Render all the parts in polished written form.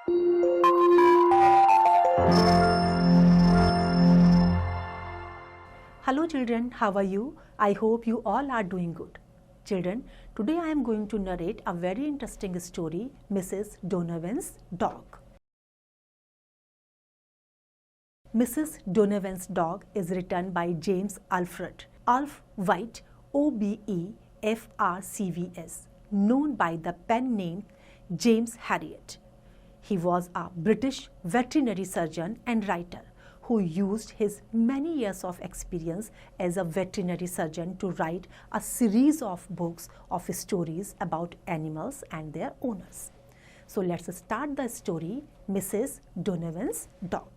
Hello children, how are you? I hope you all are doing good. Children, today I am going to narrate a very interesting story, Mrs. Donovan's Dog. Mrs. Donovan's Dog is written by James Alfred, Alf White, OBEFRCVS, known by the pen name James Harriet. He was a British veterinary surgeon and writer who used his many years of experience as a veterinary surgeon to write a series of books of stories about animals and their owners. So let's start the story, Mrs. Donovan's Dog.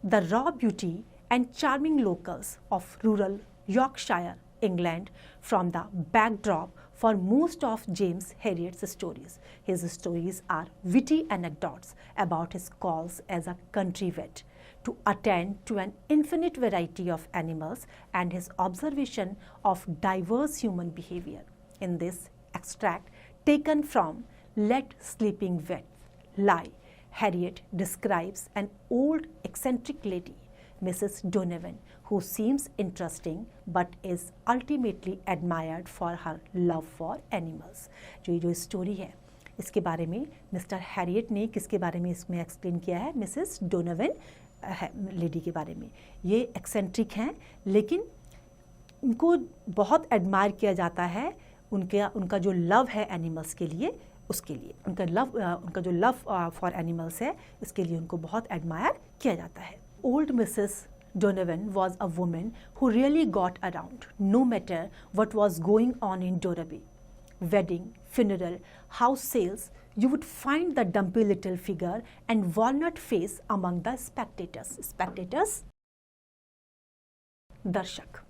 The raw beauty and charming locals of rural Yorkshire, England, form the backdrop for most of James Harriet's stories. His stories are witty anecdotes about his calls as a country vet to attend to an infinite variety of animals and his observation of diverse human behavior. In this extract taken from Let Sleeping Vets Lie, Harriet describes an old eccentric lady, Mrs. Donovan, who seems interesting but is ultimately admired for her love for animals. जो story है इसके बारे में mister Harriet ने किसके बारे में इसमें एक्सप्लेन किया है, मिसेस डोनोवन लेडी के बारे में. ये एक्सेंट्रिक हैं लेकिन उनको बहुत एडमायर किया जाता है उनका जो लव है एनिमल्स के लिए, उसके लिए उनका जो लव फॉर एनिमल्स है इसके लिए उनको बहुत एडमायर किया जाता है. Old Mrs Donovan was a woman who really got around, no matter what was going on in Dorabee. Wedding, funeral, house sales, you would find the dumpy little figure and walnut face among the spectators. Spectators? Darshak.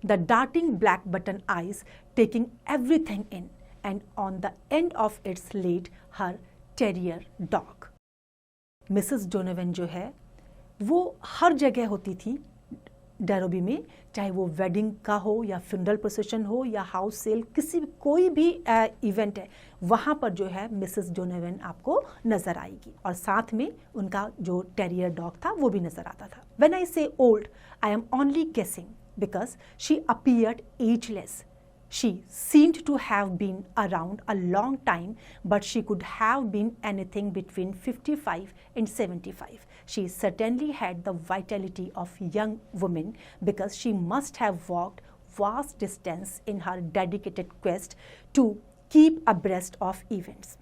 The darting black button eyes taking everything in, and on the end of its laid her terrier dog. Mrs. Donovan जो है वो हर जगह होती थी डैरोबी में, चाहे वो wedding का हो या फ्यूनरल प्रोसेशन हो या हाउस सेल, कोई भी इवेंट है वहाँ पर जो है मिसेस डोनोवन आपको नज़र आएगी और साथ में उनका जो टेरियर डॉग था वो भी नज़र आता था. व्हेन आई से ओल्ड आई एम ओनली गेसिंग because she appeared ageless. She seemed to have been around a long time, but she could have been anything between 55 and 75. She certainly had the vitality of young women because she must have walked vast distance in her dedicated quest to keep abreast of events.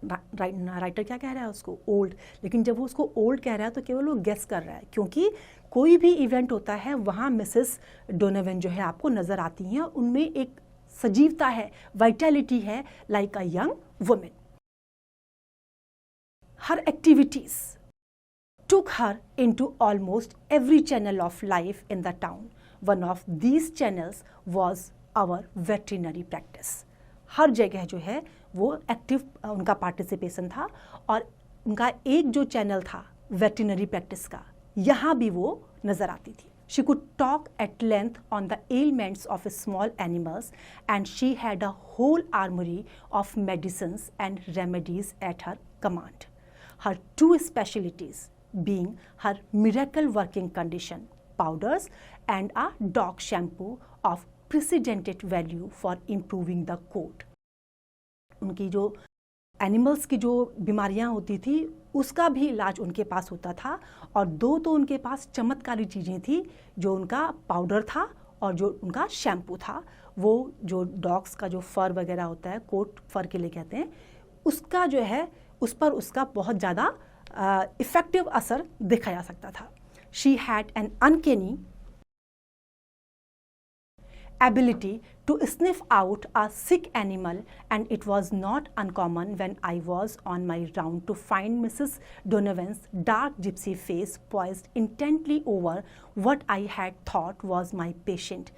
Writer क्या कह रहा है उसको old, लेकिन जब वो उसको old कह रहा है तो केवल वो गेस कर रहा है क्योंकि कोई भी इवेंट होता है वहाँ मिसेस डोनोवन जो है आपको नज़र आती हैं, उनमें एक सजीवता है, वाइटैलिटी है, like a young women. Her activities took her into almost every channel of life in the town. One of these channels was our veterinary practice. हर जगह जो है वो एक्टिव उनका पार्टिसिपेशन था और उनका एक जो चैनल था वेटरिनरी प्रैक्टिस का, यहाँ भी वो नज़र आती थी. She could talk at length on the ailments of small animals and she had a whole armory of medicines and remedies at her command. Her two specialties being her miracle working condition powders and a dog shampoo of precedented value for improving the coat. उनकी जो animals की जो बीमारियां होती थी उसका भी इलाज उनके पास होता था और दो तो उनके पास चमत्कारी चीज़ें थी, जो उनका पाउडर था और जो उनका शैम्पू था. वो जो डॉग्स का जो फर वगैरह होता है, कोट फर के लिए कहते हैं, उसका जो है उस पर उसका बहुत ज़्यादा इफ़ेक्टिव असर देखा जा सकता था. She had an uncanny ability to sniff out a sick animal, and it was not uncommon when I was on my round to find Mrs. Donovan's dark gypsy face poised intently over what I had thought was my patient,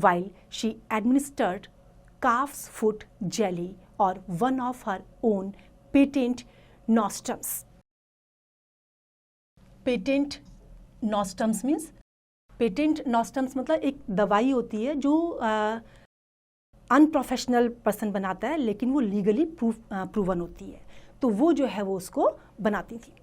while she administered calf's foot jelly or one of her own patent nostrums. Patent nostrums means patent nostrums मतलब एक दवाई होती है जो unprofessional person बनाता है, लेकिन वो लीगली प्रूवन होती है, तो वो जो है वो उसको बनाती थी.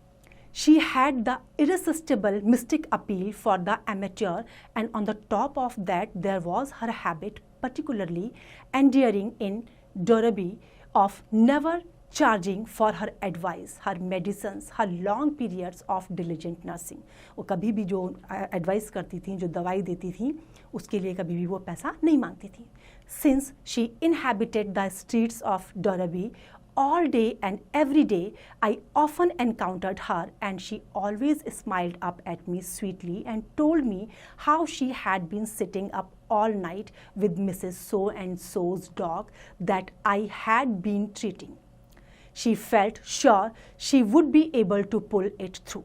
She had the irresistible mystic appeal for the amateur, and on the top of that there was her habit, particularly endearing in Dorothy, of never charging for her advice, her medicines, her long periods of diligent nursing. वो कभी भी जो advice करती थी, जो दवाई देती थी, उसके लिए कभी भी वो पैसा नहीं मांगती थी. Since she inhabited the streets of Dorothy all day and every day, I often encountered her, and she always smiled up at me sweetly and told me how she had been sitting up all night with Mrs. So-and-so's dog that I had been treating. She felt sure she would be able to pull it through.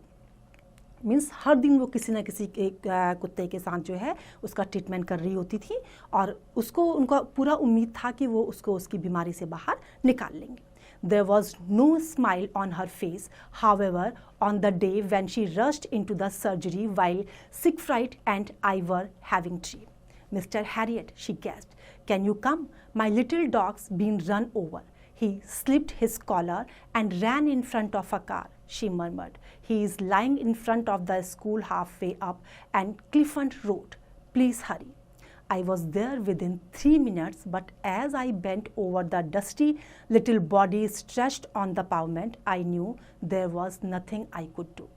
Means हर दिन वो किसी न किसी कुत्ते के साथ जो है उसका ट्रीटमेंट कर रही होती थी, और उसको उनका पूरा उम्मीद था कि वो उसको उसकी बीमारी से बाहर निकाल लेंगे. There was no smile on her face, however, on the day when she rushed into the surgery while Siegfried and I were having tea. Mr. Harriet, she gasped, can you come? My little dog's been run over. He slipped his collar and ran in front of a car, she murmured. He is lying in front of the school halfway up and Clifford Road. Please hurry. I was there within 3 minutes, but as I bent over the dusty little body stretched on the pavement, I knew there was nothing I could do.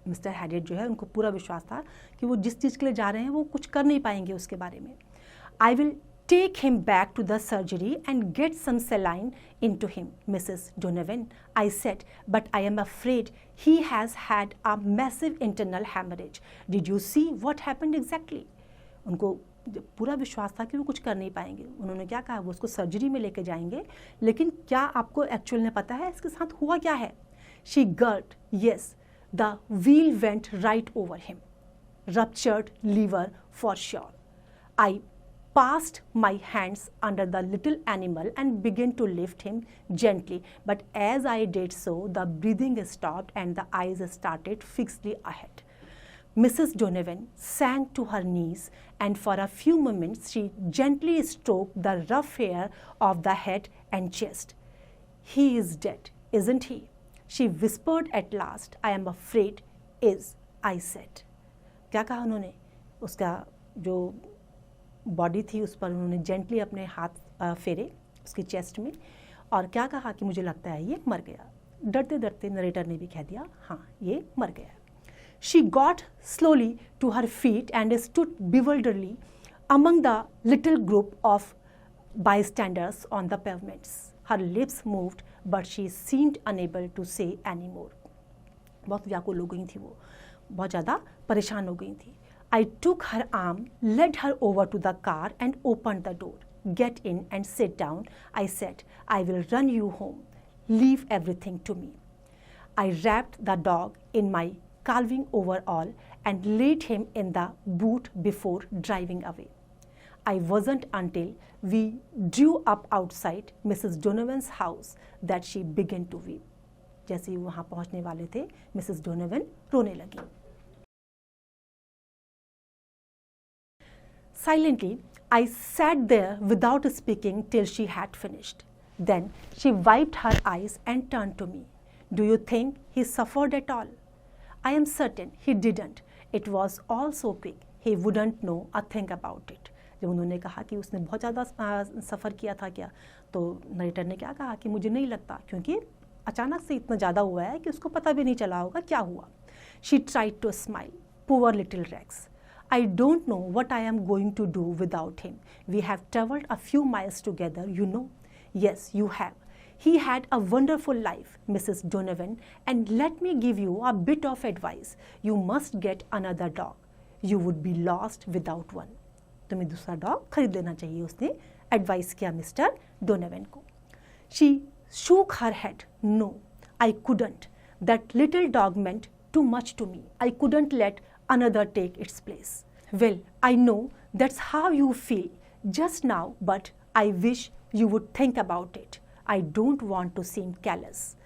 Mister Harriet जो है उनको पूरा विश्वास था कि वो जिस चीज़ के लिए जा रहे हैं वो कुछ कर नहीं पाएंगे उसके बारे में. I will take him back to the surgery and get some saline into him, Mrs. Donovan, I said, but I am afraid he has had a massive internal hemorrhage. Did you see what happened exactly? उनको पूरा विश्वास था कि वो कुछ कर नहीं पाएंगे. उन्होंने क्या कहा, वो उसको सर्जरी में लेके जाएंगे, लेकिन क्या आपको एक्चुअल में पता है इसके साथ हुआ क्या है? She gulped, yes, the wheel went right over him. Ruptured liver for sure. I passed my hands under the little animal and began to lift him gently, but as I did so, the breathing stopped and the eyes started fixedly ahead. Mrs. Donovan sank to her knees, and for a few moments she gently stroked the rough hair of the head and chest. He is dead, isn't he? She whispered at last. I am afraid is, I said. क्या कहा उन्होंने? उसका जो body थी उस पर उन्होंने gently अपने हाथ फेरे उसकी चेस्ट में, और क्या कहा कि मुझे लगता है ये मर गया. डरते डरते नरेटर ने भी कह दिया, हाँ ये मर गया. She got slowly to her feet and stood bewilderedly among the little group of bystanders on the pavements. Her lips moved, but she seemed unable to say any more. बहुत व्याकुल हो गई थी वो, बहुत ज़्यादा परेशान हो गई थी. I took her arm, led her over to the car and opened the door. Get in and sit down, I said. I will run you home. Leave everything to me. I wrapped the dog in my calving overall and laid him in the boot before driving away. I wasn't until we drew up outside Mrs. Donovan's house that she began to weep. जैसे ही वहाँ पहुँचने वाले थे, Mrs Donovan रोने लगी. Silently, I sat there without speaking till she had finished. Then she wiped her eyes and turned to me. Do you think he suffered at all? I am certain he didn't. It was all so quick. He wouldn't know a thing about it. जब उन्होंने कहा कि उसने बहुत ज़्यादा सफ़र किया था क्या, तो नरेटर ने क्या कहा कि मुझे नहीं लगता, क्योंकि अचानक से इतना ज़्यादा हुआ है कि उसको पता भी नहीं चला होगा क्या हुआ. She tried to smile. Poor little Rex. I don't know what I am going to do without him. We have traveled a few miles together, you know. Yes, you have. He had a wonderful life, Mrs. Donovan, and let me give you a bit of advice. You must get another dog. You would be lost without one. तुम्हें दूसरा dog खरीद लेना चाहिए, उसने advice किया mister Donovan को. She shook her head. No, I couldn't. That little dog meant too much to me. I couldn't let another take its place. Well, I know that's how you feel just now, but I wish you would think about it. I don't want to seem callous.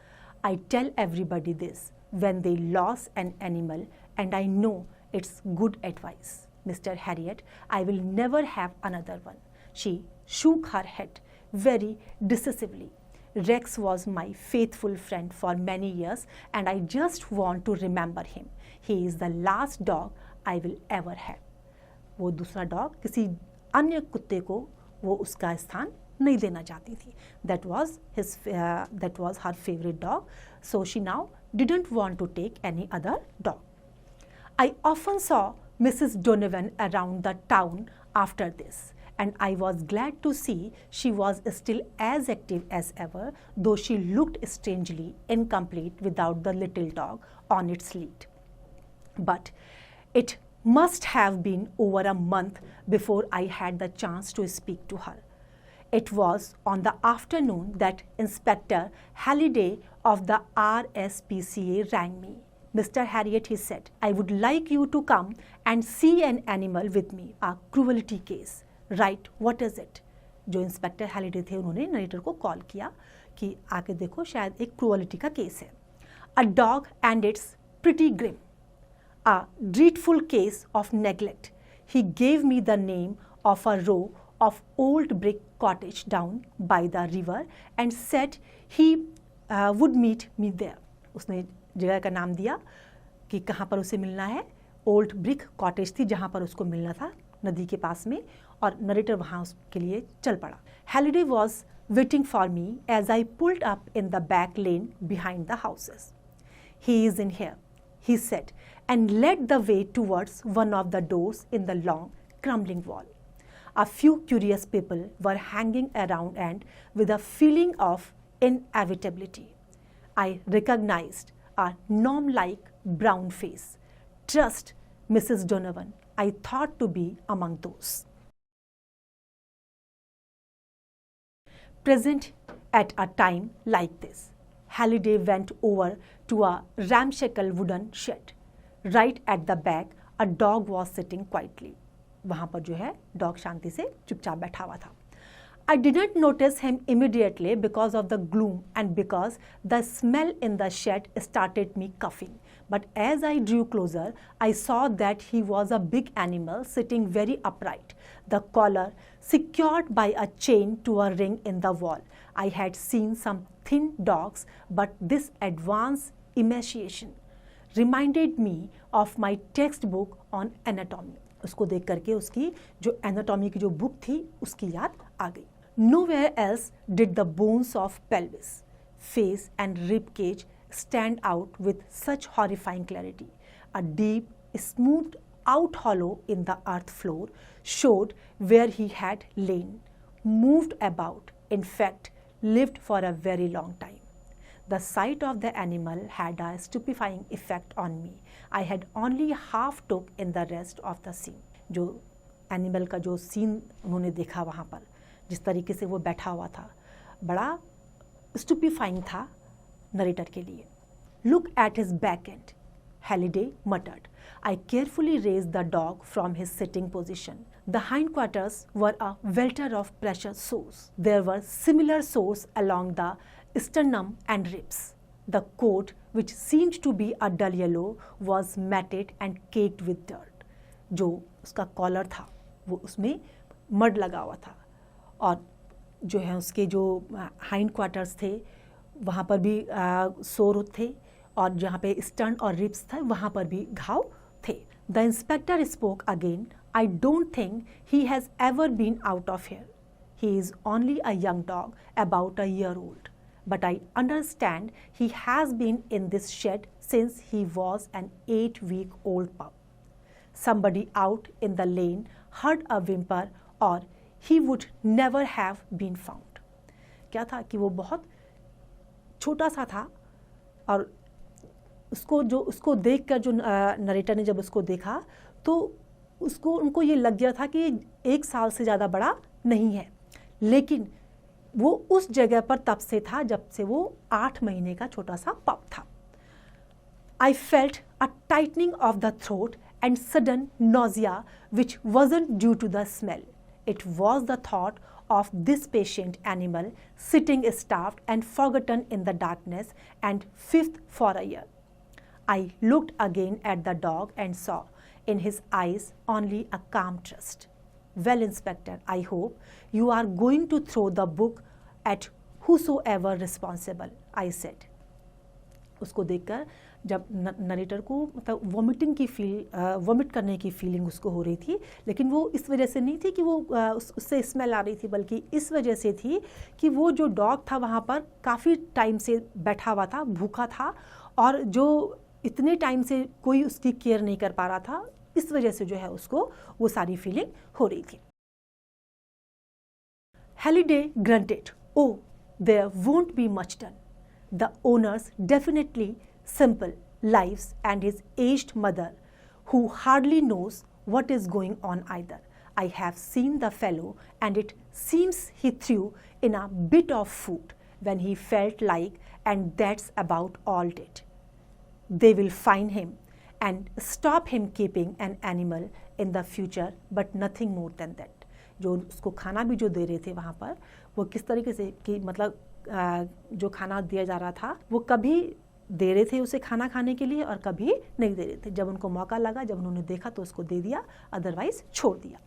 I tell everybody this when they lose an animal, and I know it's good advice. Mr. Harriet, I will never have another one. She shook her head very decisively. Rex was my faithful friend for many years and I just want to remember him. He is the last dog I will ever have. वो दूसरा dog किसी अन्य कुत्ते को वो उसका स्थान नहीं देना चाहती थी. That was her favorite dog. So she now didn't want to take any other dog. I often saw Mrs. Donovan around the town after this, and I was glad to see she was still as active as ever, though she looked strangely incomplete without the little dog on its lead. But it must have been over a month before I had the chance to speak to her. It was on the afternoon that Inspector Halliday of the RSPCA rang me. Mr. Harriet, he said, I would like you to come and see an animal with me, a cruelty case. Right, what is it? जो inspector Halliday थे उन्होंने narrator को call किया कि आके देखो शायद एक क्रूअलिटी का केस है. A dog and it's pretty grim. A dreadful case of neglect. He gave me the name of a row of old brick cottage down by the river and said he would meet me there. उसने जगह का नाम दिया कि कहाँ पर उसे मिलना है. ओल्ड ब्रिक कॉटेज थी जहाँ पर उसको मिलना था नदी के पास में, और नरेटर वहाँ उसके लिए चल पड़ा. Halliday was waiting for me as I pulled up in the back lane behind the houses. He is in here, he said, and led the way towards one of the doors in the long, crumbling wall. A few curious people were hanging around and with a feeling of inevitability. I recognized a gnome-like brown face. Trust Mrs. Donovan, I thought to be among those. Present at a time like this, Halliday went over to a ramshackle wooden shed. Right at the back, a dog was sitting quietly. वहाँ पर जो है dog शांति से चुपचाप बैठा हुआ था. I didn't notice him immediately because of the gloom and because the smell in the shed started me coughing. But as I drew closer, I saw that he was a big animal sitting very upright, the collar secured by a chain to a ring in the wall. I had seen some thin dogs, but this advanced emaciation reminded me of my textbook on anatomy. उसको देख करके उसकी जो anatomy की जो book थी उसकी याद आ गई. Nowhere else did the bones of pelvis, face and rib cage stand out with such horrifying clarity. A deep, smoothed out hollow in the earth floor showed where he had lain, moved about, in fact, lived for a very long time. The sight of the animal had a stupefying effect on me. I had only half took in the rest of the scene. जो animal का जो scene उन्होंने देखा वहाँ पर, जिस तरीके से वो बैठा हुआ था, बड़ा स्टूपिफाइंग था नरेटर के लिए. Look at his back end, Halliday muttered. I carefully raised the dog from his sitting position. The hindquarters were a welter of pressure sores. There were similar sores along the sternum and ribs. The coat, which seemed to be a dull yellow, was matted and caked with dirt. जो उसका collar था वो उसमें mud लगा हुआ था, और जो है उसके जो हाइंड क्वार्टर्स थे वहाँ पर भी सोर थे, और जहाँ पे स्टर्न और रिब्स थे वहाँ पर भी घाव थे. The inspector spoke again. I don't think he has ever been out of here. He is only a young dog, about a year old. But I understand he has been in this shed since he was an 8-week-old pup. Somebody out in the lane heard a whimper or he would never have been found. क्या था कि वो बहुत छोटा सा था, और उसको देखकर जो नरेटर ने जब उसको देखा तो उनको ये लग गया था कि 1 साल से ज़्यादा बड़ा नहीं है, लेकिन वो उस जगह पर तब से था जब से वो 8 महीने का छोटा सा पप था. I felt a tightening of the throat and sudden nausea which wasn't due to the smell. It was the thought of this patient animal sitting starved and forgotten in the darkness and fifth for a year. I looked again at the dog and saw in his eyes only a calm trust. Well, Inspector, I hope you are going to throw the book at whosoever responsible, I said. उसको देखकर जब narrator को मतलब vomit करने की feeling उसको हो रही थी, लेकिन वो इस वजह से नहीं थी कि वो उससे स्मेल आ रही थी, बल्कि इस वजह से थी कि वो जो डॉग था वहाँ पर काफ़ी टाइम से बैठा हुआ था, भूखा था, और जो इतने टाइम से कोई उसकी केयर नहीं कर पा रहा था, इस वजह से जो है उसको वो सारी फीलिंग हो रही थी. Halliday grunted, "Oh, there won't be much done. The owner's definitely simple lives and his aged mother, who hardly knows what is going on either. I have seen the fellow, and it seems he threw in a bit of food when he felt like, and that's about all it. They will find him and stop him keeping an animal in the future, but nothing more than that." जो उसको खाना भी जो दे रहे थे वहाँ पर, वो किस तरीके से कि मतलब जो खाना दिया जा रहा था वो कभी दे रहे थे उसे खाना खाने के लिए और कभी नहीं दे रहे थे. जब उनको मौका लगा, जब उन्होंने देखा तो उसको दे दिया, अदरवाइज छोड़ दिया.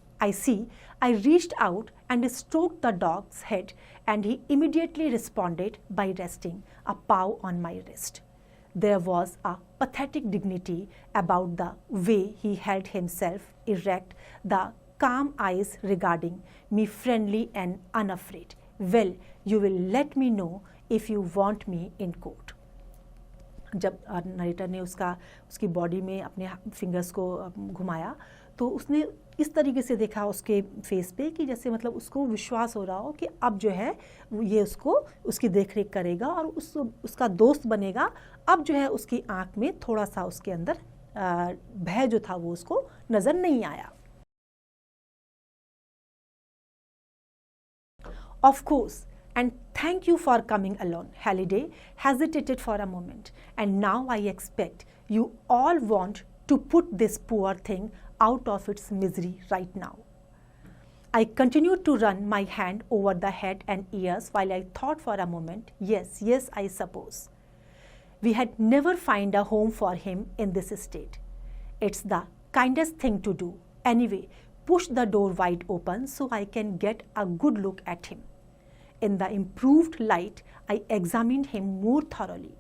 I reached out and stroked the dog's head, and he immediately responded by resting a paw on my wrist. There was a pathetic dignity about the way he held himself erect, the calm eyes regarding me friendly and unafraid. Well, you will let me know if you want me in court. जब narrator ने उसकी body में अपने fingers को घुमाया तो उसने इस तरीके से देखा उसके फेस पे कि जैसे मतलब उसको विश्वास हो रहा हो कि अब जो है ये उसकी देखरेख करेगा और उसका दोस्त बनेगा. अब जो है उसकी आंख में थोड़ा सा उसके अंदर भय जो था वो उसको नज़र नहीं आया. Of course, and thank you for coming along. Halliday hesitated for a moment, and now I expect you all want to put this poor thing out of its misery right now. I continued to run my hand over the head and ears while I thought for a moment. Yes, I suppose. We had never found a home for him in this state. It's the kindest thing to do. Anyway, push the door wide open so I can get a good look at him. In the improved light, I examined him more thoroughly.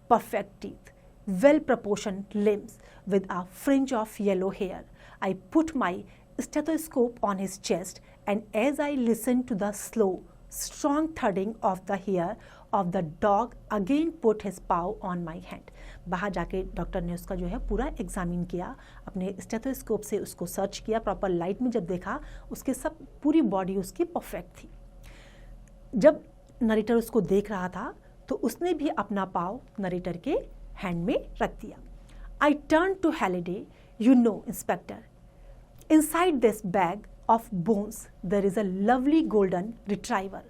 Perfect teeth, well-proportioned limbs with a fringe of yellow hair. I put my stethoscope on his chest, and as I listened to the slow, strong thudding of the hair of the dog, again put his paw on my hand. बाहर जाके doctor ने उसका जो है पूरा examine किया, अपने stethoscope से उसको सर्च किया, प्रॉपर लाइट में जब देखा उसके सब पूरी बॉडी उसकी परफेक्ट थी. जब नरेटर उसको देख रहा था तो उसने भी अपना पाव नरेटर के हैंड में रख दिया. I turn to Halliday. You know, Inspector, inside this bag of bones there is a lovely golden retriever.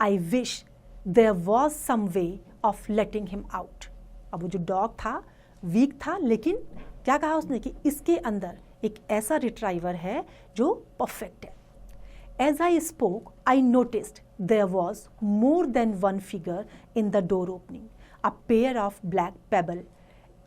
I wish there was some way of letting him out. अब वो जो डॉग था week था, लेकिन क्या कहा उसने कि इसके अंदर एक ऐसा रिट्राइवर है जो परफेक्ट है. As I spoke, I noticed there was more than one figure in the door opening. A pair of black pebble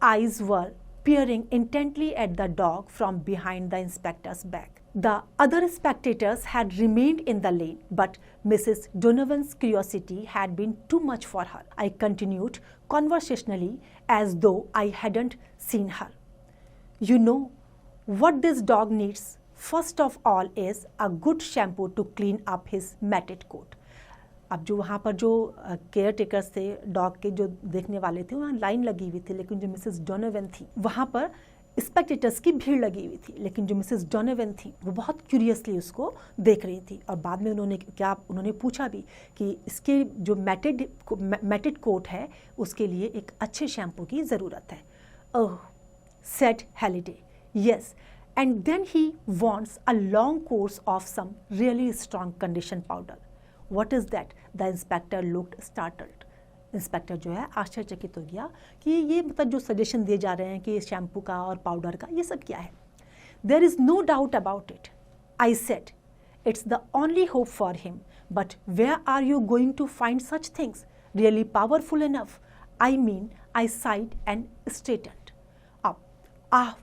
eyes were peering intently at the dog from behind the inspector's back. The other spectators had remained in the lane, but Mrs. Donovan's curiosity had been too much for her. I continued conversationally as though I hadn't seen her. You know what this dog needs? First of all is a good shampoo to clean up his matted coat. अब जो वहाँ पर जो care takers थे, dog के जो देखने वाले थे, वहाँ लाइन लगी हुई थी, लेकिन जो मिसेस डोनोवन थी वहाँ पर स्पेक्टेटर्स की भीड़ लगी हुई थी, लेकिन जो मिसेस डोनोवन थी वो बहुत क्यूरियसली उसको देख रही थी. और बाद में उन्होंने पूछा भी कि इसके जो मैटेड कोट है उसके लिए एक अच्छे शैम्पू की ज़रूरत है. ओह, said Halliday. Yes, and then he wants a long course of some really strong condition powder. What is that? The inspector looked startled. Inspector जो है आश्चर्यचकित हो गया कि ये मतलब जो सजेशन दिए जा रहे हैं कि शैम्पू का और पाउडर का, ये सब क्या है. There is no doubt about it, I said. It's the only hope for him. But where are you going to find such things? Really powerful enough? I mean, I sighed and straightened up.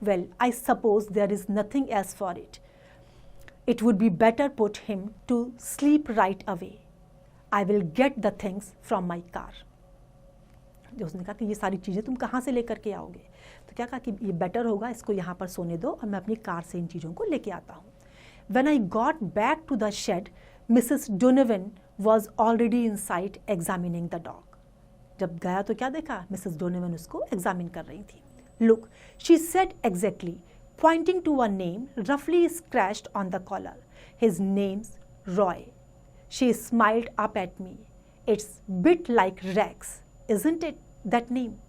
Well, I suppose there is nothing else for it. It would be better put him to sleep right away. I will get the things from my car. जो उसने कहा कि ये सारी चीज़ें तुम कहाँ से लेकर के आओगे, तो क्या कहा कि ये बेटर होगा, इसको यहाँ पर सोने दो और मैं अपनी कार से इन चीज़ों को लेके आता हूँ. When I got back to the shed, Mrs. Donovan was already inside examining the dog. जब गया तो क्या देखा, मिसेस डोनोवन उसको एग्जामिन कर रही थी. Look, she said exactly, pointing to a name roughly scratched on the collar. His name's Roy. She smiled up at me. It's bit like Rex, isn't it, that name?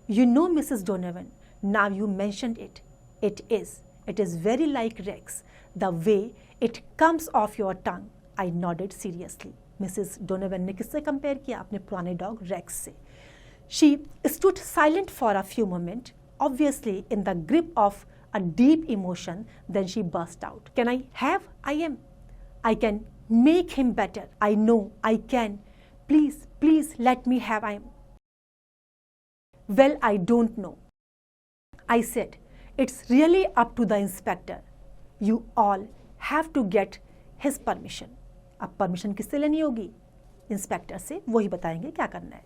You know, Mrs. Donovan, now you mentioned it. It is. It is very like Rex. The way it comes off your tongue. I nodded seriously. Mrs Donovan ने किससे compare किया, अपने पुराने dog Rex से. She stood silent for a few moment, obviously in the grip of a deep emotion. Then she burst out. Can I have? I can make him better. I know I can. Please please let me have. Well, I don't know. I said, it's really up to the inspector. You all have to get his permission. अब permission किससे लेनी होगी? Inspector से. वही बताएंगे क्या करना है.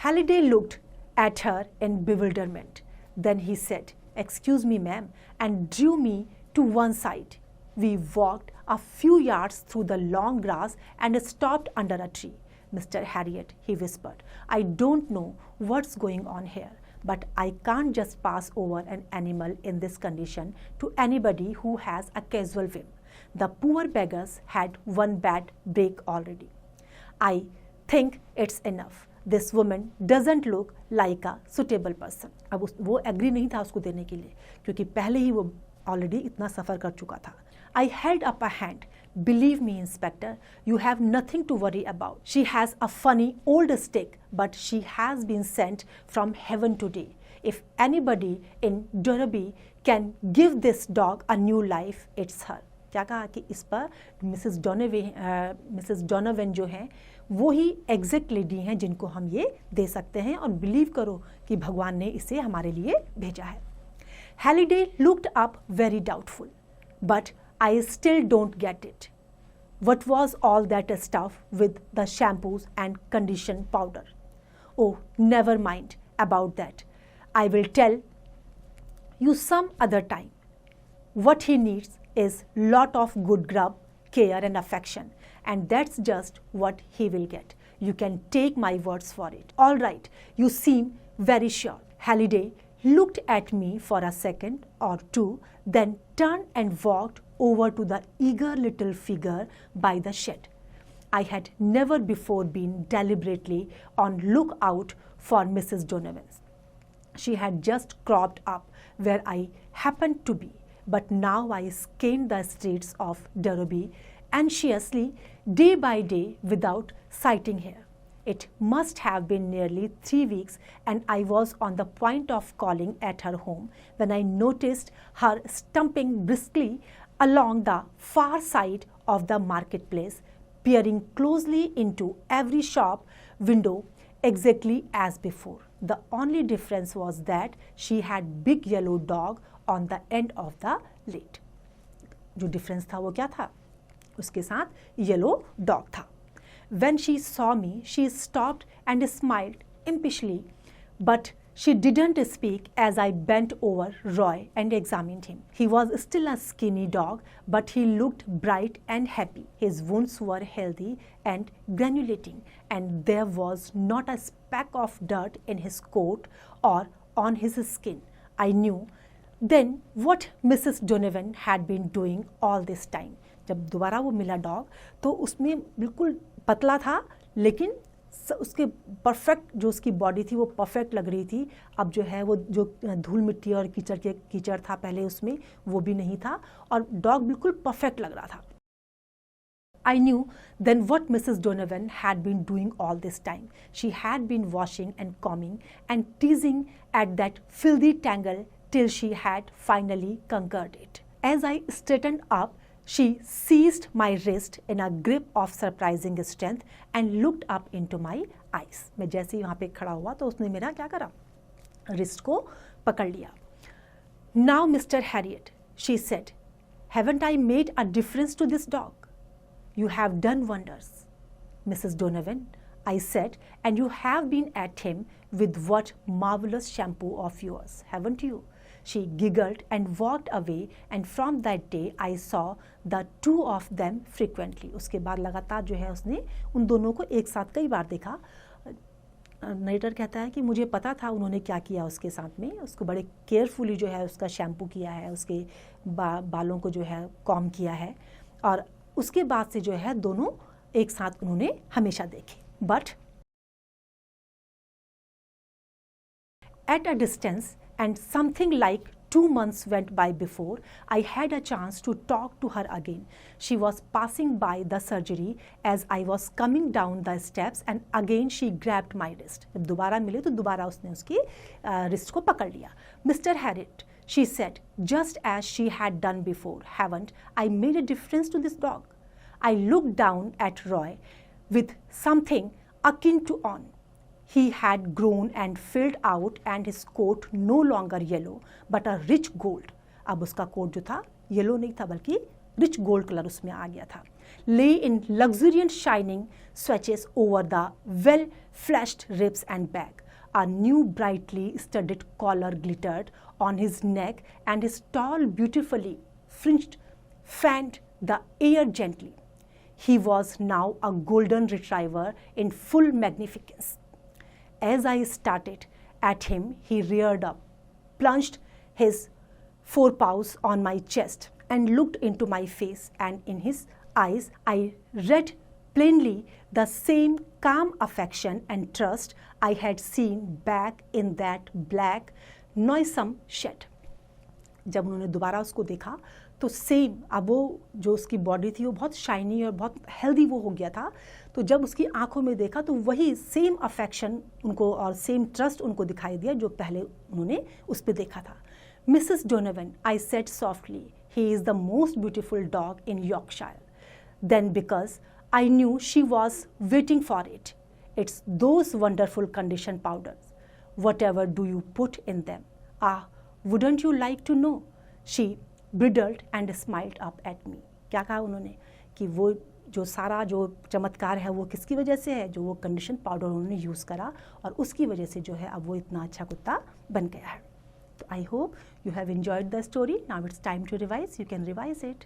Halliday looked at her in bewilderment. Then he said, excuse me, ma'am, and drew me to one side. We walked a few yards through the long grass and stopped under a tree. Mr. Harriet, he whispered, I don't know what's going on here, but I can't just pass over an animal in this condition to anybody who has a casual whim. The poor beggars had one bad break already. I think it's enough. This woman doesn't look like a suitable person. अब वो agree नहीं था उसको देने के लिए, क्योंकि पहले ही वो ऑलरेडी इतना सफ़र कर चुका था. I held up a hand. Believe me, Inspector, you have nothing to worry about. She has a funny old stick, but she has been sent from heaven today. If anybody in Derby can give this dog a new life, it's her. क्या कहा कि इस पर Mrs Donovan जो हैं वो ही exact lady हैं जिनको हम ये दे सकते हैं, और बिलीव करो कि भगवान ने इसे हमारे लिए भेजा है. Halliday looked up very doubtful. But I still don't get it. What was all that stuff with the shampoos and condition powder? Oh, never mind about that. I will tell you some other time. What he needs is lot of good grub, care and affection, and that's just what he will get. You can take my words for it. All right, you seem very sure. Halliday looked at me for a second or two, then turned and walked over to the eager little figure by the shed. I had never before been deliberately on lookout for Mrs. Donovan. She had just cropped up where I happened to be, but now I scanned the streets of Derby anxiously day by day without sighting her. It must have been nearly 3 weeks, and I was on the point of calling at her home when I noticed her stumping briskly along the far side of the marketplace, peering closely into every shop window exactly as before. The only difference was that she had big yellow dog on the end of the lead. जो difference था वो क्या था? उसके साथ yellow dog था. When she saw me, she stopped and smiled impishly, but she didn't speak as I bent over Roy and examined him. He was still a skinny dog, but he looked bright and happy. His wounds were healthy and granulating, and there was not a speck of dirt in his coat or on his skin. I knew then what Mrs. Donovan had been doing all this time. जब दोबारा वो मिला dog तो उसमें बिल्कुल पतला था, लेकिन उसके परफेक्ट जो उसकी बॉडी थी वो परफेक्ट लग रही थी. अब जो है वो जो धूल मिट्टी और कीचड़ था पहले उसमें, वो भी नहीं था, और डॉग बिल्कुल परफेक्ट लग रहा था. I knew then what Mrs. Donovan had been doing all this time. She had been washing and combing and teasing at that filthy tangle till she had finally conquered it. As I straightened up, she seized my wrist in a grip of surprising strength and looked up into my eyes. मैं जैसे ही वहाँ पे खड़ा हुआ तो उसने मेरा क्या करा, रिस्ट को पकड़ लिया. Now, Mr. Harriet, she said, haven't I made a difference to this dog? You have done wonders. Mrs. Donovan, I said, and you have been at him with what marvelous shampoo of yours, haven't you? She giggled and walked away, and from that day I saw the two of them frequently. उसके बाद लगातार जो है उसने उन दोनों को एक साथ कई बार देखा. नरेटर कहता है कि मुझे पता था उन्होंने क्या किया उसके साथ में, उसको बड़े केयरफुली जो है उसका शैम्पू किया है, उसके बालों को जो है कॉम किया है, और उसके बाद से जो है दोनों एक साथ उन्होंने हमेशा देखे. But at a distance and something like 2 months went by before I had a chance to talk to her again. She was passing by the surgery as I was coming down the steps, and again she grabbed my wrist. जब दोबारा मिले तो दोबारा उसने उसकी wrist को पकड़ लिया. Mr. Harriet, she said, just as she had done before, haven't I made a difference to this dog? I looked down at Roy with something akin to awe. He had grown and filled out, and his coat no longer yellow but a rich gold. अब उसका coat जो था yellow नहीं था बल्कि rich gold colour उसमें आ गया था. Lay in luxuriant shining swatches over the well-fleshed ribs and back. A new brightly studded collar glittered on his neck, and his tall, beautifully fringed fanned the air gently. He was now a golden retriever in full magnificence. As I started at him, he reared up, plunged his forepaws on my chest, and looked into my face, and in his eyes I read plainly the same calm affection and trust I had seen back in that black, noisome shed. जब उन्होंने दोबारा उसको देखा तो same, अब वो जो उसकी बॉडी थी वो बहुत शाइनी और बहुत हेल्दी वो हो गया था. तो जब उसकी आंखों में देखा तो वही सेम अफेक्शन उनको और सेम ट्रस्ट उनको दिखाई दिया जो पहले उन्होंने उस पर देखा था. Mrs Donovan, I said softly, he is the most beautiful dog in Yorkshire. Then because I knew she was waiting for it, it's those wonderful condition powders. Whatever do you put in them? Wouldn't you like to know? She bridled and smiled up at me. क्या कहा उन्होंने कि वो जो सारा जो चमत्कार है वो किसकी वजह से है? जो वो कंडीशन पाउडर उन्होंने यूज़ करा और उसकी वजह से जो है अब वो इतना अच्छा कुत्ता बन गया है. तो I hope you have enjoyed the story. Now it's time to revise. You can revise it.